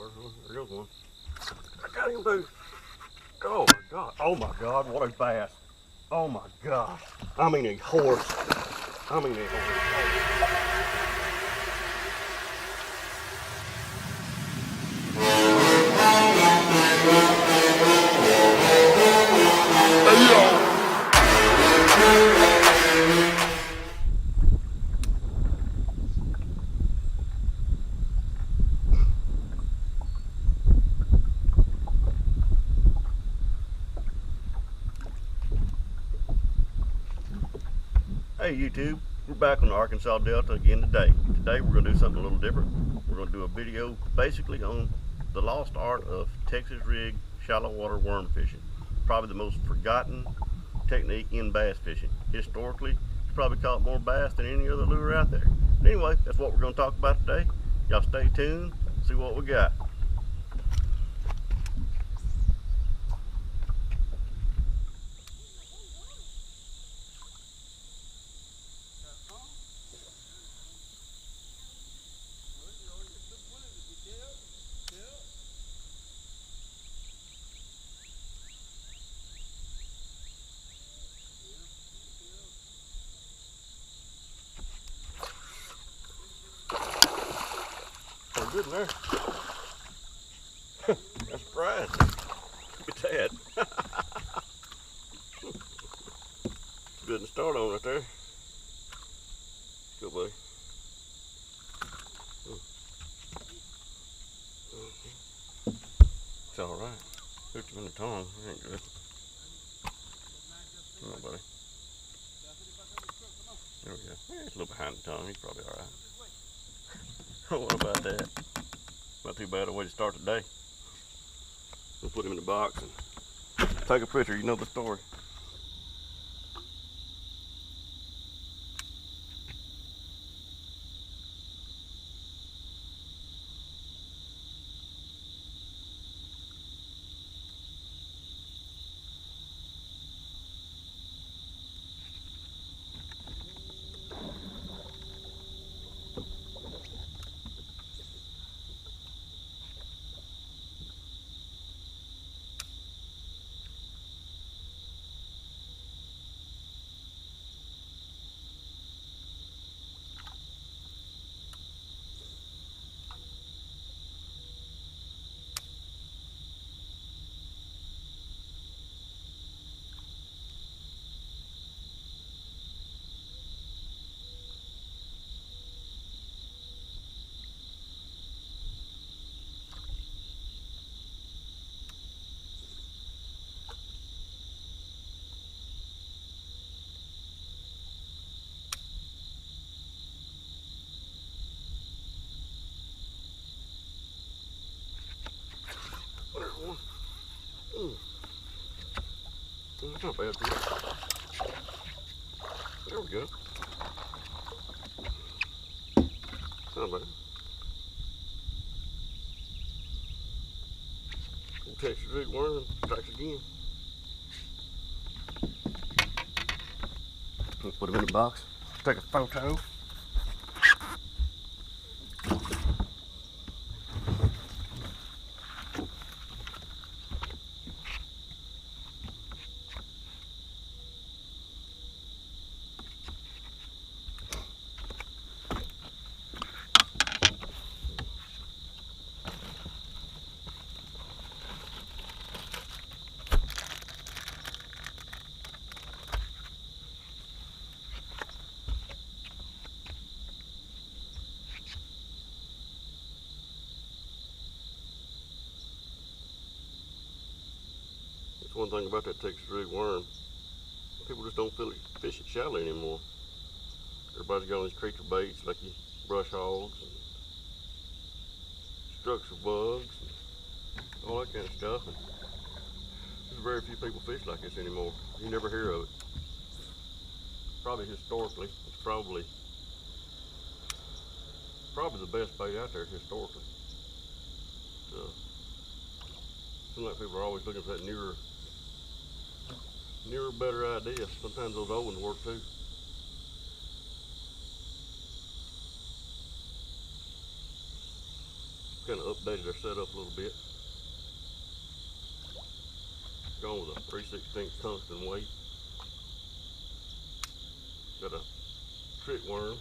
water. There goes one. I got him, dude. Oh my God. Oh my God, what a bass. Oh my gosh. I mean a horse. I mean a horse. Hey YouTube, we're back on the Arkansas Delta again today. Today we're going to do something a little different. We're going to do a video basically on the lost art of Texas rig shallow water worm fishing. Probably the most forgotten technique in bass fishing. Historically, it's probably caught more bass than any other lure out there. But anyway, that's what we're going to talk about today. Y'all stay tuned, see what we got. Oh, good in there. That's a prize. Look at that. Good to start on right there. Good, buddy. It's all right. 50-minute tongue. That ain't good. Come on, buddy. There we go. Yeah, it's a little behind the tongue. He's probably all right. What about that? Not too bad a way to start the day. We'll put him in the box and take a picture. You know the story. There's one. That's not bad, dude. There we go. Not bad. Little Texas rig worm strikes again. Let's put him in the box. Take a photo. One thing about that Texas rig worm, people just don't fish it shallow anymore. Everybody's got all these creature baits like you brush hogs and structure bugs and all that kind of stuff. And there's very few people fish like this anymore. You never hear of it. Probably historically, it's probably the best bait out there historically. So, seems like people are always looking for that newer, better idea. Sometimes those old ones work too. Kind of updated our setup a little bit. Going with a 3/16 tungsten weight. Got a trick worm.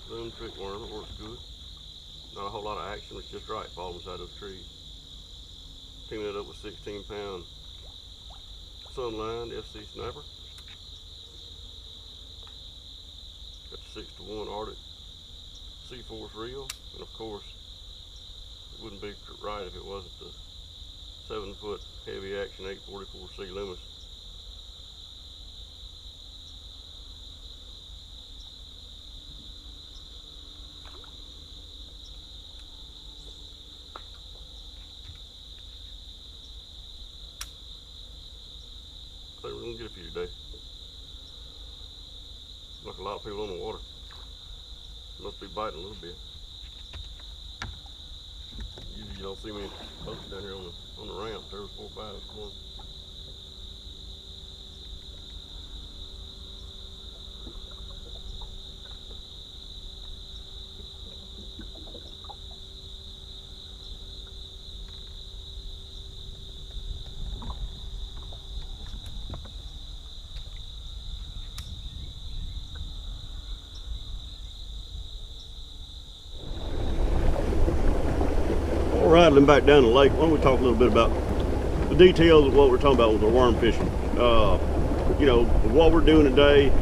Zoom trick worm, it works good. Not a whole lot of action, it's just right falling inside those trees. Teaming it up with 16-pound Sunline FC Sniper. Got the 6-to-1 Arctic C-Force reel, and of course it wouldn't be right if it wasn't the 7-foot heavy action 844C Loomis. I think we're gonna get a few today. Like a lot of people on the water. Must be biting a little bit. Usually you don't see many boats down here on the ramp. There was 4 or 5 this morning. Rattling back down the lake, why don't we talk a little bit about the details of what we're talking about with our worm fishing. You know, what we're doing today,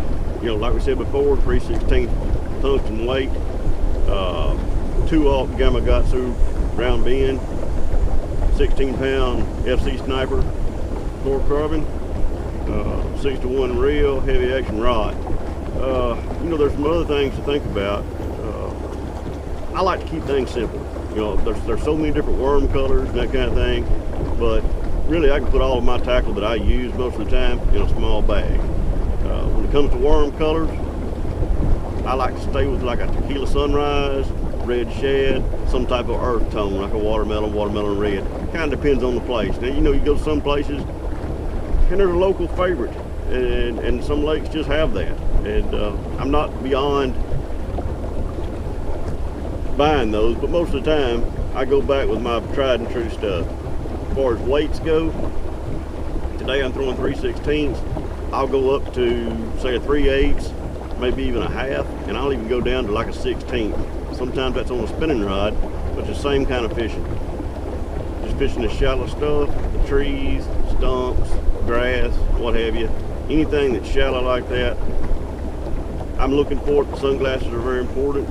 you know, like we said before, 3/16 tungsten weight, 2-aught Gamakatsu round bend, 16-pound FC Sniper, fluorocarbon, 6-to-1 reel, heavy action rod. You know, there's some other things to think about. I like to keep things simple. You know, there's so many different worm colors and that kind of thing, but really I can put all of my tackle that I use most of the time in a small bag. When it comes to worm colors, I like to stay with like a tequila sunrise, red shad, some type of earth tone like a watermelon red. Kind of depends on the place. Now, you know, you go to some places and there's a local favorite, and some lakes just have that. And I'm not beyond buying those, but most of the time I go back with my tried and true stuff. As far as weights go, today I'm throwing 3/16. I'll go up to say a 3/8, maybe even a half, and I'll even go down to like a 16th. Sometimes that's on a spinning rod, but it's the same kind of fishing. Just fishing the shallow stuff, the trees, stumps, grass, what have you. Anything that's shallow like that, I'm looking for it. The sunglasses are very important.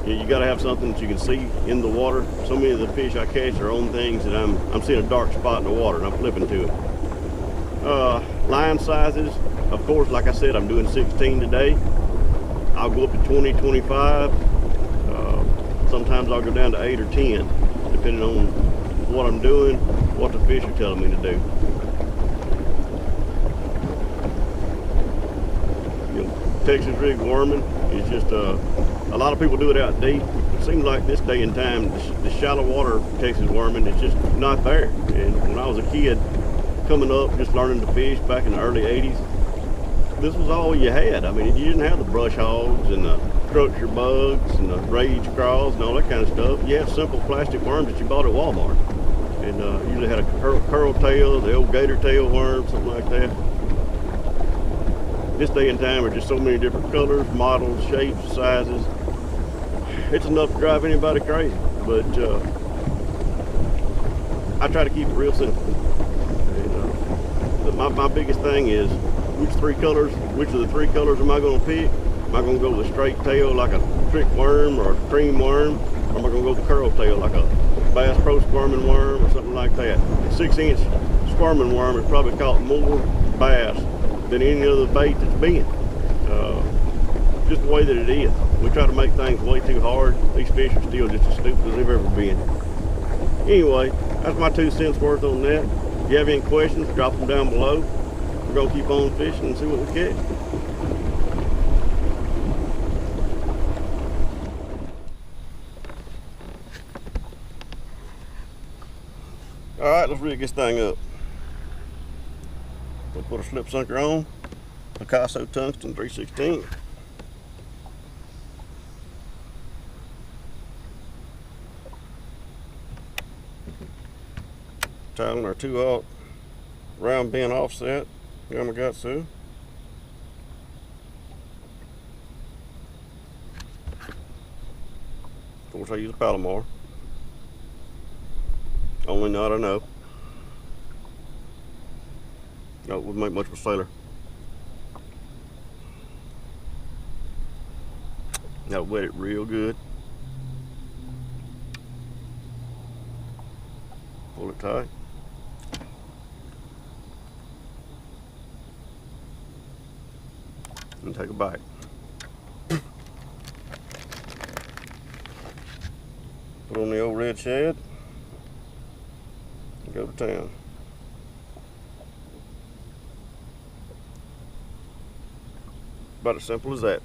You got to have something that you can see in the water. So many of the fish I catch are on things that I'm seeing a dark spot in the water and I'm flipping to it. Line sizes, of course, like I said, I'm doing 16 today. I'll go up to 20, 25. Sometimes I'll go down to 8 or 10, depending on what I'm doing, what the fish are telling me to do. You know, Texas rig worming is just a lot of people do it out deep. It seems like this day and time, the shallow water Texas worming is just not there. And when I was a kid coming up, just learning to fish back in the early 80s, this was all you had. I mean, you didn't have the brush hogs and the structure bugs and the rage crawls and all that kind of stuff. You had simple plastic worms that you bought at Walmart. And usually had a curl tail, the old gator tail worm, something like that. This day and time are just so many different colors, models, shapes, sizes. It's enough to drive anybody crazy, but I try to keep it real simple. And, my biggest thing is which of the three colors am I going to pick? Am I going to go with a straight tail like a trick worm or a cream worm, or am I going to go with a curl tail like a Bass Pro squirming worm or something like that? A 6-inch squirming worm has probably caught more bass than any other bait that's been. Just the way that it is. We try to make things way too hard. These fish are still just as stupid as they've ever been. Anyway, that's my 2 cents worth on that. If you have any questions, drop them down below. We're going to keep on fishing and see what we catch. Alright, let's rig this thing up. We'll put a slip sunker on, Picasso tungsten 3/16. Titling our 2/0 round bend offset Yamagatsu. Of course I use a Palomar. Only knot I know. No, it wouldn't make much of a sailor. Now wet it real good. Pull it tight. And take a bite. Put on the old red shed and go to town. About as simple as that.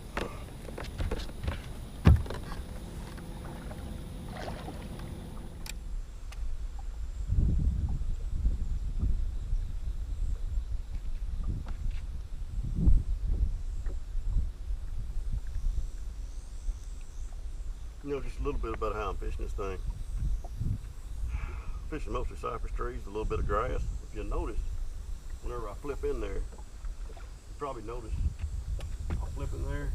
You know, just a little bit about how I'm fishing this thing. Fishing mostly cypress trees, a little bit of grass. If you notice, whenever I flip in there, you probably notice I'll flip in there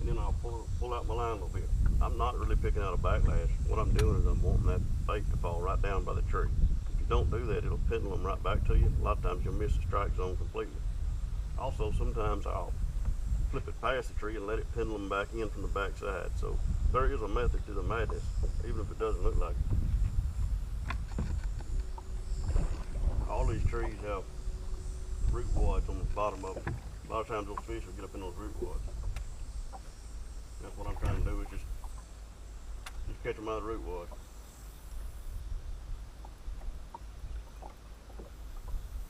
and then I'll pull out my line a little bit. I'm not really picking out a backlash. What I'm doing is I'm wanting that bait to fall right down by the tree. If you don't do that, it'll pendulum right back to you. A lot of times you'll miss the strike zone completely. Also, sometimes I'll flip it past the tree and let it pendulum back in from the back side. So there is a method to the madness, even if it doesn't look like it. All these trees have root wads on the bottom of them. A lot of times those fish will get up in those root wads. That's what I'm trying to do, is just catch them out of the root wads.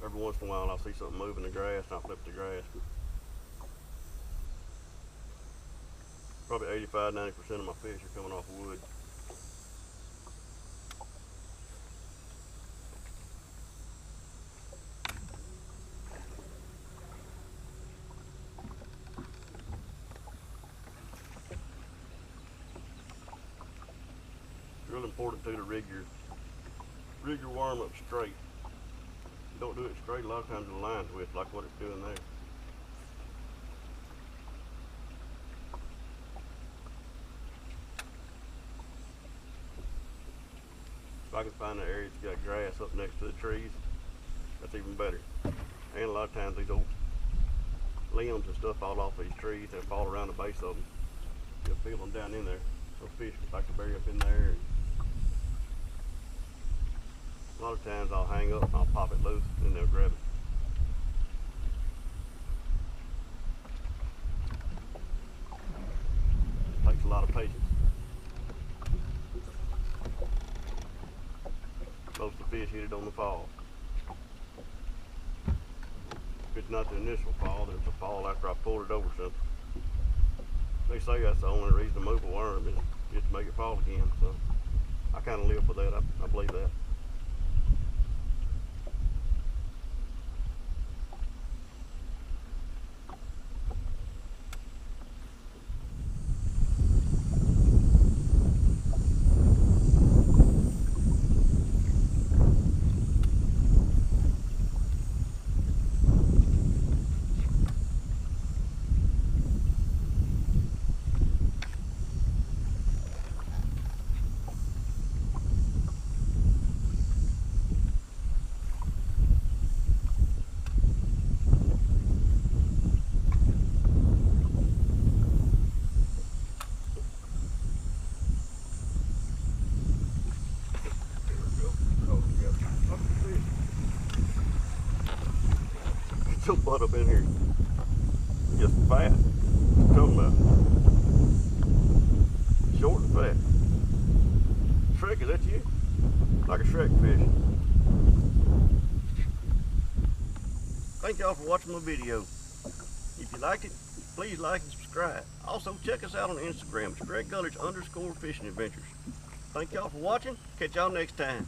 Every once in a while I'll see something move in the grass and I'll flip the grass. Probably 85–90% of my fish are coming off of wood. It's real important too to rig your worm up straight. If you don't do it straight, a lot of times the line twists like what it's doing there. If I can find an area that's got grass up next to the trees, that's even better. And a lot of times these old limbs and stuff fall off these trees and fall around the base of them. You'll feel them down in there. Those fish like to bury up in there. A lot of times I'll hang up and I'll pop it loose and they'll grab it. It takes a lot of patience. Most of the fish hit it on the fall. If it's not the initial fall, then it's a fall after I pulled it over something. They say that's the only reason to move a worm, is just to make it fall again. So I kind of live with that. I believe that. Get your butt up in here. Just fat. What you talking about? Short and fat. Shrek, is that you? Like a Shrek fish. Thank y'all for watching my video. If you liked it, please like and subscribe. Also, check us out on Instagram. It's Greg Gulledge _fishing adventures. Thank y'all for watching. Catch y'all next time.